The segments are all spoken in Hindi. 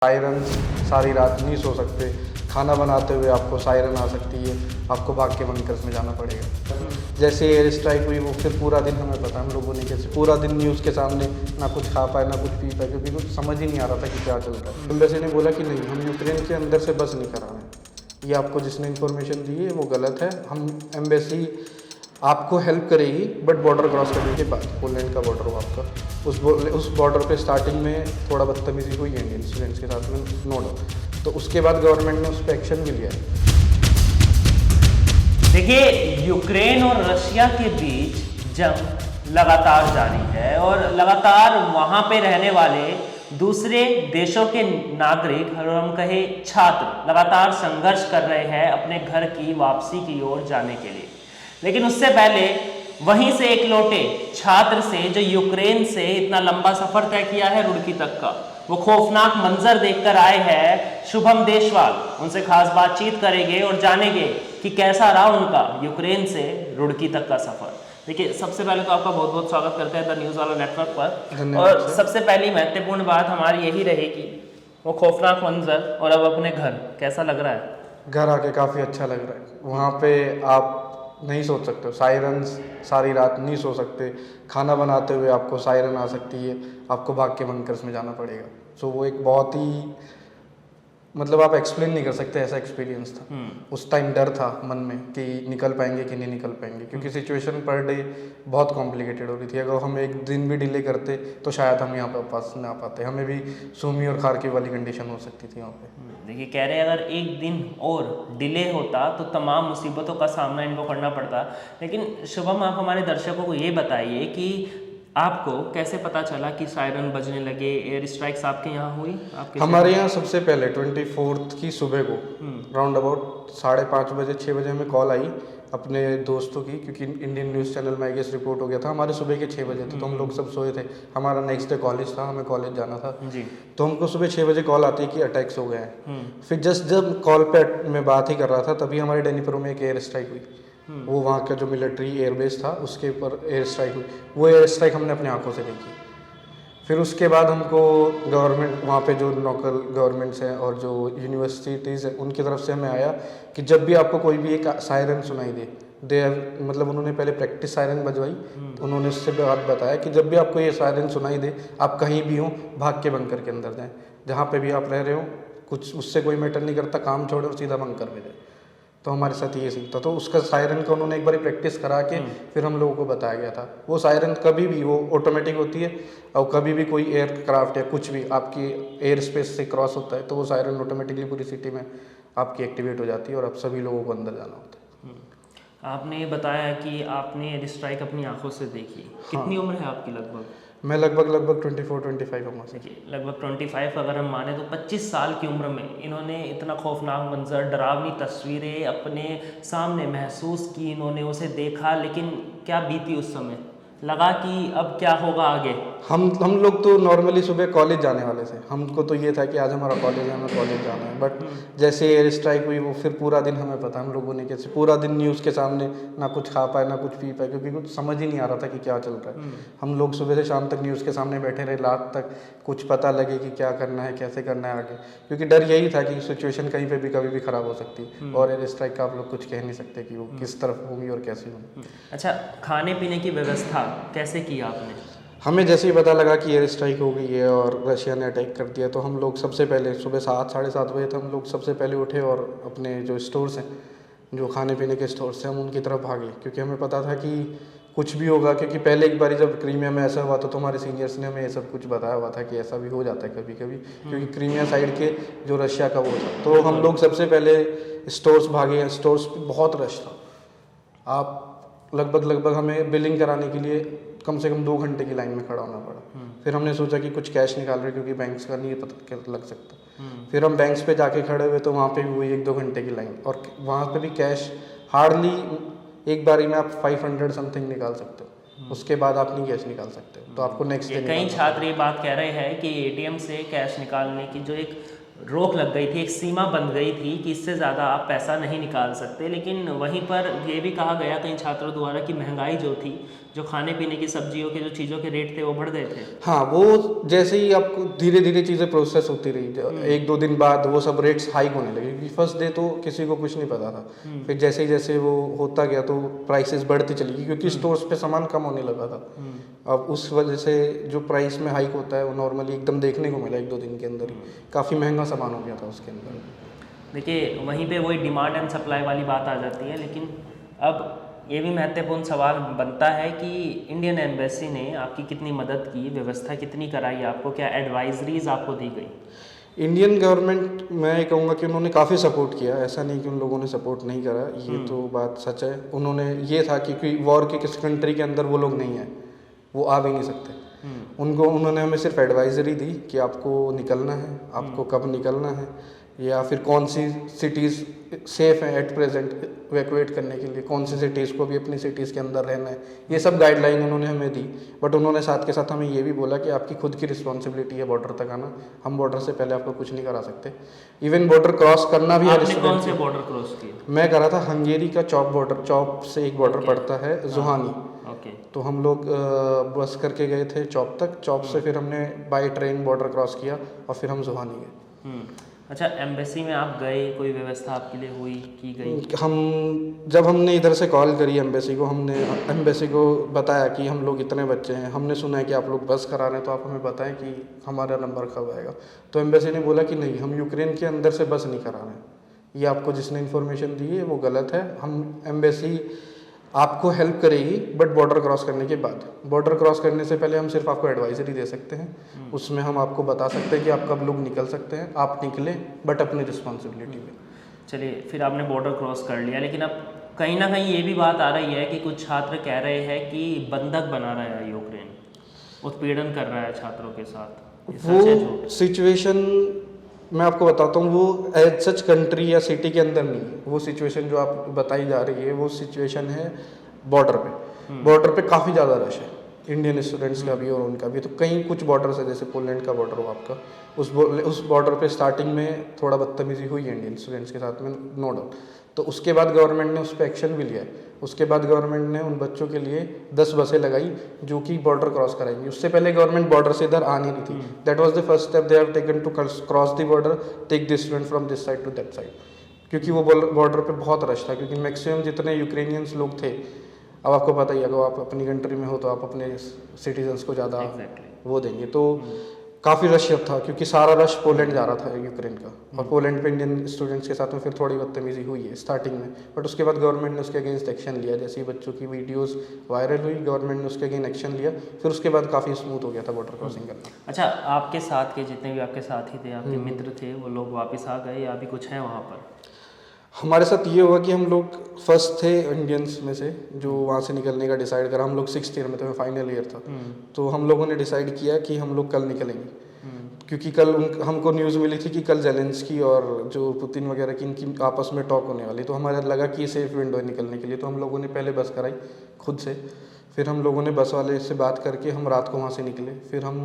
सायरन सारी रात नहीं सो सकते, खाना बनाते हुए आपको सायरन आ सकती है, आपको भाग के बंकर्स में जाना पड़ेगा। जैसे एयर स्ट्राइक हुई वो फिर पूरा दिन हमें पता, हम लोगों ने कैसे पूरा दिन न्यूज़ के सामने ना कुछ खा पाए ना कुछ पी पाए, क्योंकि कुछ समझ ही नहीं आ रहा था कि क्या चल रहा है। एम्बेसी ने बोला कि नहीं, हम यूक्रेन के अंदर से बस नहीं करा रहे हैं, ये आपको जिसने इन्फॉर्मेशन दी है वो गलत है। हम एम्बेसी आपको हेल्प करेगी, बट बॉर्डर क्रॉस करने के बाद, पोलैंड का बॉर्डर हो आपका, उस बॉर्डर पे स्टार्टिंग में थोड़ा बदतमीजी हुई है इंडियन स्टूडेंट्स के साथ में, नो डाउट। तो उसके बाद गवर्नमेंट ने उस पर एक्शन भी लिया है। देखिए, यूक्रेन और रशिया के बीच जंग लगातार जारी है और लगातार वहां पे रहने वाले दूसरे देशों के नागरिक और हम कहे छात्र लगातार संघर्ष कर रहे हैं अपने घर की वापसी की ओर जाने के लिए। लेकिन उससे पहले वहीं से एक लौटे छात्र से जो यूक्रेन से इतना लंबा सफर तय किया है रुड़की तक का, वो खौफनाक मंजर देखकर आए हैं शुभम देशवाल। उनसे खास बातचीत करेंगे और जानेंगे कि कैसा रहा उनका यूक्रेन से रुड़की तक का सफर। देखिए, सबसे पहले तो आपका बहुत बहुत स्वागत करते हैं द न्यूज़ वाला नेटवर्क पर। और सबसे पहली महत्वपूर्ण बात हमारी यही रहेगी, वो खौफनाक मंजर और अब अपने घर कैसा लग रहा है? घर आके काफ़ी अच्छा लग रहा है। वहाँ पे आप नहीं सोच सकते हो, सायरन सारी रात नहीं सो सकते, खाना बनाते हुए आपको सायरन आ सकती है, आपको भाग के बंकर्स में जाना पड़ेगा। सो वो एक बहुत ही, मतलब आप एक्सप्लेन नहीं कर सकते, ऐसा एक्सपीरियंस था। उस टाइम डर था मन में कि निकल पाएंगे कि नहीं निकल पाएंगे, क्योंकि सिचुएशन पर डे बहुत कॉम्प्लिकेटेड हो रही थी। अगर हम एक दिन भी डिले करते तो शायद हम यहाँ पर वापस ना आ पाते, हमें भी सूमी और खारकीव वाली कंडीशन हो सकती थी वहाँ पे। देखिए, कह रहे हैं अगर एक दिन और डिले होता तो तमाम मुसीबतों का सामना इनको करना पड़ता। लेकिन शुभम, आप हमारे दर्शकों को ये बताइए कि आपको कैसे पता चला कि सायरन बजने लगे, एयर स्ट्राइक्स आपके यहाँ हुई? हमारे यहाँ सबसे पहले 24 की सुबह को राउंड अबाउट 5:30 बजे 6 बजे हमें कॉल आई अपने दोस्तों की, क्योंकि इंडियन न्यूज़ चैनल में आई गेस रिपोर्ट हो गया था। हमारे सुबह के 6 बजे थे, तो हम लोग सब सोए थे। हमारा नेक्स्ट डे कॉलेज था, हमें कॉलेज जाना था जी। तो हमको सुबह 6 बजे कॉल आती है कि अटैक्स हो गए हैं। फिर जस्ट जब कॉल पे मैं बात ही कर रहा था, तभी हमारे डैनीपुर में एक एयर स्ट्राइक हुई। वो वहाँ का जो मिलिट्री एयरबेस था उसके ऊपर एयर स्ट्राइक हुई। वो एयर स्ट्राइक हमने अपनी आंखों से देखी। फिर उसके बाद हमको गवर्नमेंट, वहाँ पे जो लोकल गवर्नमेंट्स हैं और जो यूनिवर्सिटीज़ हैं, उनकी तरफ से हमें आया कि जब भी आपको कोई भी एक सायरन सुनाई दे, मतलब उन्होंने पहले प्रैक्टिस सायरन बजवाई, तो उन्होंने उससे बात बताया कि जब भी आपको ये सायरन सुनाई दे, आप कहीं भी हो, भाग के बंकर के अंदर जाएँ। जहाँ पे भी आप रह रहे हो, कुछ उससे कोई मैटर नहीं करता, काम छोड़े और सीधा बंकर में जाए। तो हमारे साथ ये सीन था। तो उसका सायरन का उन्होंने एक बार प्रैक्टिस करा के फिर हम लोगों को बताया गया था। वो सायरन कभी भी, वो ऑटोमेटिक होती है, और कभी भी कोई एयरक्राफ्ट या कुछ भी आपकी एयर स्पेस से क्रॉस होता है तो वो सायरन ऑटोमेटिकली पूरी सिटी में आपकी एक्टिवेट हो जाती है और आप सभी लोगों को अंदर जाना होता है। आपने बताया कि आपने एयर स्ट्राइक अपनी आंखों से देखी। कितनी उम्र है आपकी लगभग? मैं लगभग 24-25 हूँ। देखिए, लगभग 25 अगर हम माने तो 25 साल की उम्र में इन्होंने इतना खौफनाक मंजर, डरावनी तस्वीरें अपने सामने महसूस की, इन्होंने उसे देखा। लेकिन क्या बीती उस समय? लगा कि अब क्या होगा आगे? हम लोग तो नॉर्मली सुबह कॉलेज जाने वाले थे। हमको तो ये था कि आज हमारा कॉलेज है, हमें कॉलेज जाना है। बट जैसे एयर स्ट्राइक हुई वो फिर पूरा दिन हमें पता, हम लोगों ने कैसे पूरा दिन न्यूज़ के सामने ना कुछ खा पाए ना कुछ पी पाए, क्योंकि कुछ समझ ही नहीं आ रहा था कि क्या चल रहा है। हम लोग सुबह से शाम तक न्यूज़ के सामने बैठे रहे, रात तक, कुछ पता लगे कि क्या करना है, कैसे करना है आगे, क्योंकि डर यही था कि सिचुएशन कहीं पर भी कभी भी ख़राब हो सकती है। और एयर स्ट्राइक का आप लोग कुछ कह नहीं सकते कि वो किस तरफ होगी और कैसी होगी। अच्छा, खाने पीने की व्यवस्था कैसे की आपने? हमें जैसे ही पता लगा कि एयर स्ट्राइक हो गई है और रशिया ने अटैक कर दिया, तो हम लोग सबसे पहले सुबह 7-7:30 बजे तक हम लोग सबसे पहले उठे और अपने जो स्टोर्स हैं, जो खाने पीने के स्टोर्स हैं, हम उनकी तरफ भागे, क्योंकि हमें पता था कि कुछ भी होगा। क्योंकि पहले एक बार जब क्रीमिया में ऐसा हुआ था तो हमारे सीनियर्स ने हमें ये सब कुछ बताया हुआ था कि ऐसा भी हो जाता है कभी कभी, क्योंकि क्रीमिया साइड के जो रशिया का वो था। तो हम लोग सबसे पहले स्टोर्स भागे। स्टोर्स पे बहुत रश था। आप लगभग हमें बिलिंग कराने के लिए कम से कम 2 घंटे की लाइन में खड़ा होना पड़ा। फिर हमने सोचा कि कुछ कैश निकाल रहे, क्योंकि बैंक्स का नहीं पता लग सकता। फिर हम बैंक्स पे जाके खड़े हुए तो वहाँ पे भी वही 1-2 घंटे की लाइन, और वहाँ पे भी कैश हार्डली एक बारी में आप 500 समथिंग निकाल सकते हो, उसके बाद आप नहीं कैश निकाल सकते। तो आपको नेक्स्ट डे कई छात्र ये बात कह रहे हैं कि एटीएम से कैश निकालने की जो एक रोक लग गई थी, एक सीमा बन गई थी कि इससे ज़्यादा आप पैसा नहीं निकाल सकते। लेकिन वहीं पर ये भी कहा गया कई छात्रों द्वारा कि महंगाई जो थी, जो खाने पीने की सब्जियों के जो चीज़ों के रेट थे वो बढ़ गए थे। हाँ, वो जैसे ही आपको धीरे धीरे चीज़ें प्रोसेस होती रही, एक दो दिन बाद वो सब रेट्स हाइक होने लगे, क्योंकि फर्स्ट डे तो किसी को कुछ नहीं पता था। फिर जैसे ही जैसे वो होता गया तो प्राइसेस बढ़ती चली गई, क्योंकि स्टोर्स पे सामान कम होने लगा था। अब उस वजह से जो प्राइस में हाइक होता है वो नॉर्मली एकदम देखने को मिला एक दो दिन के अंदर ही, काफ़ी महंगा सामान हो गया था उसके अंदर। देखिए वहीं पे वही डिमांड एंड सप्लाई वाली बात आ जाती है। लेकिन अब ये भी महत्वपूर्ण सवाल बनता है कि इंडियन एम्बेसी ने आपकी कितनी मदद की, व्यवस्था कितनी कराई आपको, क्या एडवाइजरीज आपको दी गई? इंडियन गवर्नमेंट, मैं ये कहूँगा कि उन्होंने काफ़ी सपोर्ट किया, ऐसा नहीं कि उन लोगों ने सपोर्ट नहीं करा, ये तो बात सच है। उन्होंने ये था कि कोई वॉर के किस कंट्री के अंदर वो लोग नहीं हैं, वो आ भी नहीं सकते। उन्होंने हमें सिर्फ एडवाइजरी दी कि आपको निकलना है, आपको कब निकलना है, या फिर कौन सी सिटीज़ सेफ़ हैं एट प्रेजेंट इवैक्यूएट करने के लिए, कौन सी सिटीज़ को भी अपनी सिटीज़ के अंदर रहना है, ये सब गाइडलाइन उन्होंने हमें दी। बट उन्होंने साथ के साथ हमें ये भी बोला कि आपकी खुद की रिस्पॉन्सिबिलिटी है बॉर्डर तक आना, हम बॉर्डर से पहले आपको कुछ नहीं करा सकते। इवन बॉर्डर क्रॉस करना भी आपने कौन से बॉर्डर क्रॉस किए? मैं करा था हंगेरी का चॉप बॉर्डर, चॉप से एक बॉर्डर पड़ता है जुहानी। तो हम लोग बस करके गए थे चॉप तक, चॉप से फिर हमने बाय ट्रेन बॉर्डर क्रॉस किया और फिर हम जुहानी गए। अच्छा, एम्बेसी में आप गए, कोई व्यवस्था आपके लिए हुई, की गई? जब हमने इधर से कॉल करी एम्बेसी को, हमने एम्बेसी को बताया कि हम लोग इतने बच्चे हैं, हमने सुना है कि आप लोग बस करा रहे हैं, तो आप हमें बताएं कि हमारा नंबर कब आएगा। तो एम्बेसी ने बोला कि नहीं, हम यूक्रेन के अंदर से बस नहीं करा रहे हैं, ये आपको जिसने इन्फॉर्मेशन दी है वो गलत है। हम एम्बेसी आपको हेल्प करेगी बट बॉर्डर क्रॉस करने के बाद, बॉर्डर क्रॉस करने से पहले हम सिर्फ आपको एडवाइजरी दे सकते हैं। उसमें हम आपको बता सकते हैं कि आप कब लोग निकल सकते हैं, आप निकलें बट अपनी रिस्पॉन्सिबिलिटी में। चलिए, फिर आपने बॉर्डर क्रॉस कर लिया, लेकिन अब कहीं ना कहीं ये भी बात आ रही है कि कुछ छात्र कह रहे हैं कि बंधक बना रहा है यूक्रेन, उत्पीड़न कर रहा है छात्रों के साथ। वो सिचुएशन मैं आपको बताता हूँ, वो एज सच कंट्री या सिटी के अंदर नहीं है। वो सिचुएशन जो आप बताई जा रही है वो सिचुएशन है बॉर्डर पे। बॉर्डर पे काफ़ी ज़्यादा रश है, इंडियन स्टूडेंट्स का भी और उनका भी। तो कई कुछ बॉर्डर्स है, जैसे पोलैंड का बॉर्डर हो आपका, उस बॉर्डर पे स्टार्टिंग में थोड़ा बदतमीजी हुई है इंडियन स्टूडेंट्स के साथ में, नो डाउट। तो उसके बाद गवर्नमेंट ने उस पर एक्शन भी लिया है। उसके बाद गवर्नमेंट ने उन बच्चों के लिए 10 बसें लगाई जो कि बॉर्डर क्रॉस कराएंगी। उससे पहले गवर्नमेंट बॉर्डर से इधर आ नहीं रही थी। That was the first step they have taken to cross the border, take the student from this side to that side, क्योंकि वो बॉर्डर पे बहुत रश था। क्योंकि मैक्सिमम जितने यूक्रेनियंस लोग थे, अब आपको पता ही है, अगर आप अपनी कंट्री में हो तो आप अपने सिटीजन्स को ज़्यादा वो देंगे, तो काफ़ी रश था, क्योंकि सारा रश पोलैंड जा रहा था यूक्रेन का। और पोलैंड पे इंडियन स्टूडेंट्स के साथ में फिर थोड़ी बदतमीजी हुई है स्टार्टिंग में, बट उसके बाद गवर्नमेंट ने उसके अगेंस्ट एक्शन लिया। जैसे ही बच्चों की वीडियोस वायरल हुई, गवर्नमेंट ने उसके अगेंस्ट एक्शन लिया, फिर उसके बाद काफ़ी स्मूथ हो गया था बॉर्डर क्रॉसिंग करना। अच्छा, आपके साथ के जितने भी आपके साथी थे, आपके मित्र थे, वो लोग वापस आ गए या अभी कुछ है वहाँ पर? हमारे साथ ये हुआ कि हम लोग फर्स्ट थे इंडियंस में से जो वहाँ से निकलने का डिसाइड करा। हम लोग 6th ईयर में थे, फाइनल ईयर था। तो हम लोगों ने डिसाइड किया कि हम लोग कल निकलेंगे, क्योंकि कल हमको न्यूज़ मिली थी कि कल जेलेंस्की और जो पुतिन वगैरह की इनकी आपस में टॉक होने वाली। तो हमारे लगा कि ये सेफ विंडो है निकलने के लिए। तो हम लोगों ने पहले बस कराई खुद से, फिर हम लोगों ने बस वाले से बात करके हम रात को वहाँ से निकले। फिर हम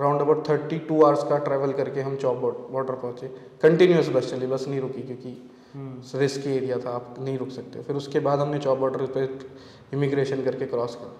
राउंड अबाउट 32 आवर्स का ट्रैवल करके हम चॉप बॉर्डर पहुँचे। कंटिन्यूस बस चली, बस नहीं रुकी, क्योंकि रिस्की एरिया था, आप नहीं रुक सकते। फिर उसके बाद हमने चॉप बॉर्डर पे इमिग्रेशन करके क्रॉस करा।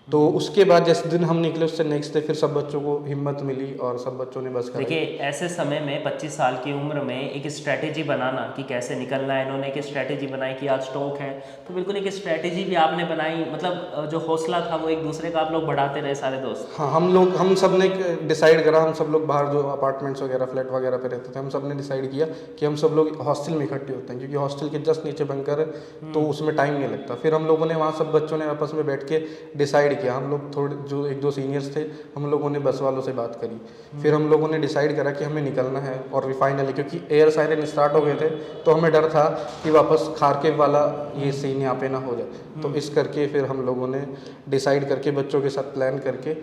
तो उसके बाद जिस दिन हम निकले उससे नेक्स्ट डे फिर सब बच्चों को हिम्मत मिली और सब बच्चों ने बस कराई। देखिए, ऐसे समय में 25 साल की उम्र में एक स्ट्रैटेजी बनाना कि कैसे निकलना है, इन्होंने एक स्ट्रैटेजी बनाई कि आज स्टॉक है, तो बिल्कुल एक स्ट्रैटेजी भी आपने बनाई। मतलब जो हौसला था वो एक दूसरे का आप लोग बढ़ाते रहे सारे दोस्त। हाँ, हम सब ने डिसाइड करा, हम सब लोग बाहर जो अपार्टमेंट्स वगैरह फ्लैट वगैरह पे रहते थे, हम सब ने डिसाइड किया कि हम सब लोग हॉस्टल में इकट्ठे होते हैं, क्योंकि हॉस्टल के जस्ट नीचे बंकर है, तो उसमें टाइम नहीं लगता। फिर हम लोगों ने वहाँ सब बच्चों ने आपस में बैठ के डिसाइड किया। हम लोग थोड़े जो 1-2 सीनियर्स थे, हम लोगों ने बस वालों से बात करी। फिर हम लोगों ने डिसाइड करा कि हमें निकलना है। और फाइनली क्योंकि एयर सायरन स्टार्ट हो गए थे, तो हमें डर था कि वापस खारकेव वाला ये सीन यहाँ पे ना हो जाए। तो इस करके फिर हम लोगों ने डिसाइड करके बच्चों के साथ प्लान करके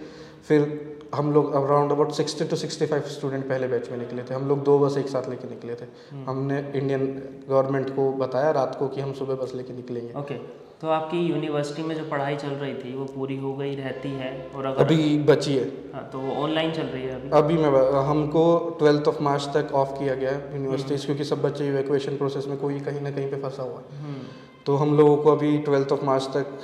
फिर हम लोग अराउंड अबाउट 60 to 65 स्टूडेंट पहले बैच में निकले थे। हम लोग 2 बस एक साथ लेके निकले थे। हमने इंडियन गवर्नमेंट को बताया रात को कि हम सुबह बस लेके निकलेंगे। ओके, तो आपकी यूनिवर्सिटी में जो पढ़ाई चल रही थी वो पूरी हो गई रहती है? और अगर अभी बची है। हाँ, तो वो ऑनलाइन चल रही है अभी हमको 12 मार्च तक ऑफ किया गया है यूनिवर्सिटीज़, क्योंकि सब बच्चे इवैक्यूएशन प्रोसेस में कोई कहीं ना कहीं पे फंसा हुआ है। तो हम लोगों को अभी 12 मार्च तक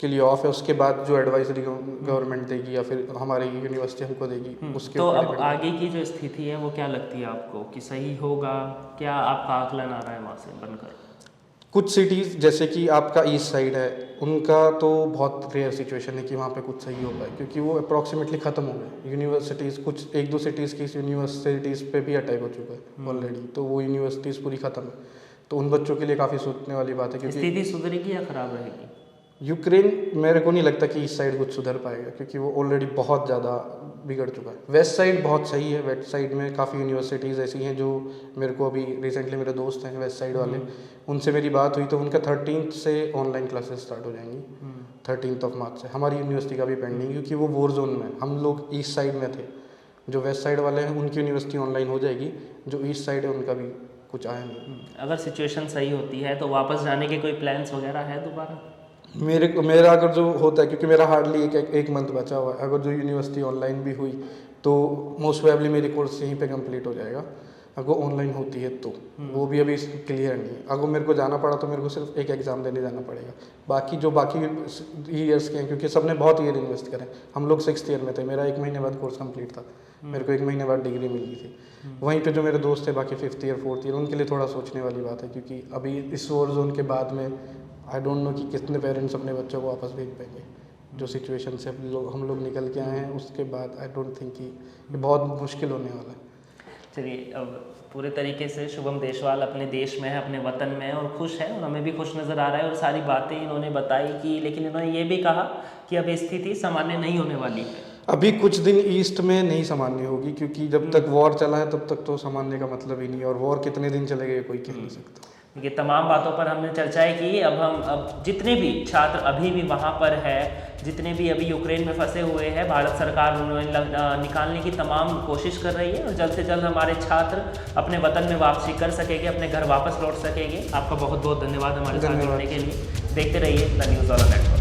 के लिए ऑफ है। उसके बाद जो एडवाइजरी गवर्नमेंट देगी या फिर हमारी यूनिवर्सिटी हमको देगी उसके तो ऊपर अब depend आगे की जो स्थिति है वो क्या लगती है आपको कि सही होगा? क्या आपका आकलन आ रहा है वहाँ से बनकर? कुछ सिटीज़ जैसे कि आपका ईस्ट साइड है, उनका तो बहुत रेयर सिचुएशन है कि वहाँ पे कुछ सही हो पाए, क्योंकि वो अप्रॉक्सीमेटली ख़त्म हो गए। यूनिवर्सिटीज़ कुछ 1-2 सिटीज़ की यूनिवर्सिटीज़ पे भी अटैक हो चुका है ऑलरेडी, तो वो यूनिवर्सिटीज़ पूरी ख़त्म है। तो उन बच्चों के लिए काफ़ी सोचने वाली बात है, क्योंकि स्थिति सुधरेगी या खराब रहेगी? यूक्रेन मेरे को नहीं लगता कि इस साइड कुछ सुधर पाएगा, क्योंकि वो ऑलरेडी बहुत ज़्यादा बिगड़ चुका है। वेस्ट साइड बहुत सही है। वेस्ट साइड में काफ़ी यूनिवर्सिटीज़ ऐसी हैं जो मेरे को अभी रिसेंटली मेरे दोस्त हैं वेस्ट साइड वाले, उनसे मेरी बात हुई तो उनका 13th से ऑनलाइन क्लासेस स्टार्ट हो जाएंगी। 13 मार्च से। हमारी यूनिवर्सिटी का भी पेंडिंग, क्योंकि वो वॉर जोन में, हम लोग ईस्ट साइड में थे। जो वेस्ट साइड वाले हैं उनकी यूनिवर्सिटी ऑनलाइन हो जाएगी, जो ईस्ट साइड है उनका भी कुछ आया नहीं। अगर सिचुएशन सही होती है तो वापस जाने के कोई प्लान्स वगैरह है दोबारा? मेरा अगर जो होता है, क्योंकि मेरा हार्डली एक मंथ बचा हुआ है, अगर जो यूनिवर्सिटी ऑनलाइन भी हुई तो मोस्ट प्रोबेबली मेरी कोर्स यहीं पे कंप्लीट हो जाएगा। अगर ऑनलाइन होती है तो वो भी अभी क्लियर नहीं है। अगर मेरे को जाना पड़ा तो मेरे को सिर्फ एक एग्ज़ाम देने जाना पड़ेगा। बाकी ईयर्स के हैं, क्योंकि सबने बहुत ईयर इन्वेस्ट करें। हम लोग 6th ईयर में थे, मेरा 1 महीने बाद कोर्स कंप्लीट था, मेरे को 1 महीने बाद डिग्री मिल गई थी। वहीं पे जो मेरे दोस्त थे बाकी 5th ईयर 4th ईयर, उनके लिए थोड़ा सोचने वाली बात है, क्योंकि अभी इस वॉर जोन के बाद में आई डोंट नो कि कितने पेरेंट्स अपने बच्चों को वापस भेज पाएंगे। जो सिचुएशन से हम लोग निकल के आए हैं उसके बाद आई डोंट थिंक कि ये बहुत मुश्किल होने वाला है। चलिए, अब पूरे तरीके से शुभम देशवाल अपने देश में है, अपने वतन में है और खुश है, और हमें भी खुश नज़र आ रहा है। और सारी बातें इन्होंने बताई कि, लेकिन इन्होंने ये भी कहा कि अब स्थिति सामान्य नहीं होने वाली है। अभी कुछ दिन ईस्ट में नहीं सामान्य होगी, क्योंकि जब तक वॉर चला है तब तक तो सामान्य का मतलब ही नहीं है, और वॉर कितने दिन चलेगा ये कोई कह नहीं सकता। ये तमाम बातों पर हमने चर्चाएं की। अब जितने भी छात्र अभी भी वहाँ पर है, जितने भी अभी यूक्रेन में फंसे हुए हैं, भारत सरकार उन्हें निकालने की तमाम कोशिश कर रही है, और जल्द से जल्द हमारे छात्र अपने वतन में वापसी कर सकेंगे, अपने घर वापस लौट सकेंगे। आपका बहुत बहुत धन्यवाद हमारे साथ जुड़ने के लिए। देखते रहिए द न्यूज़ वाला नेटवर्क।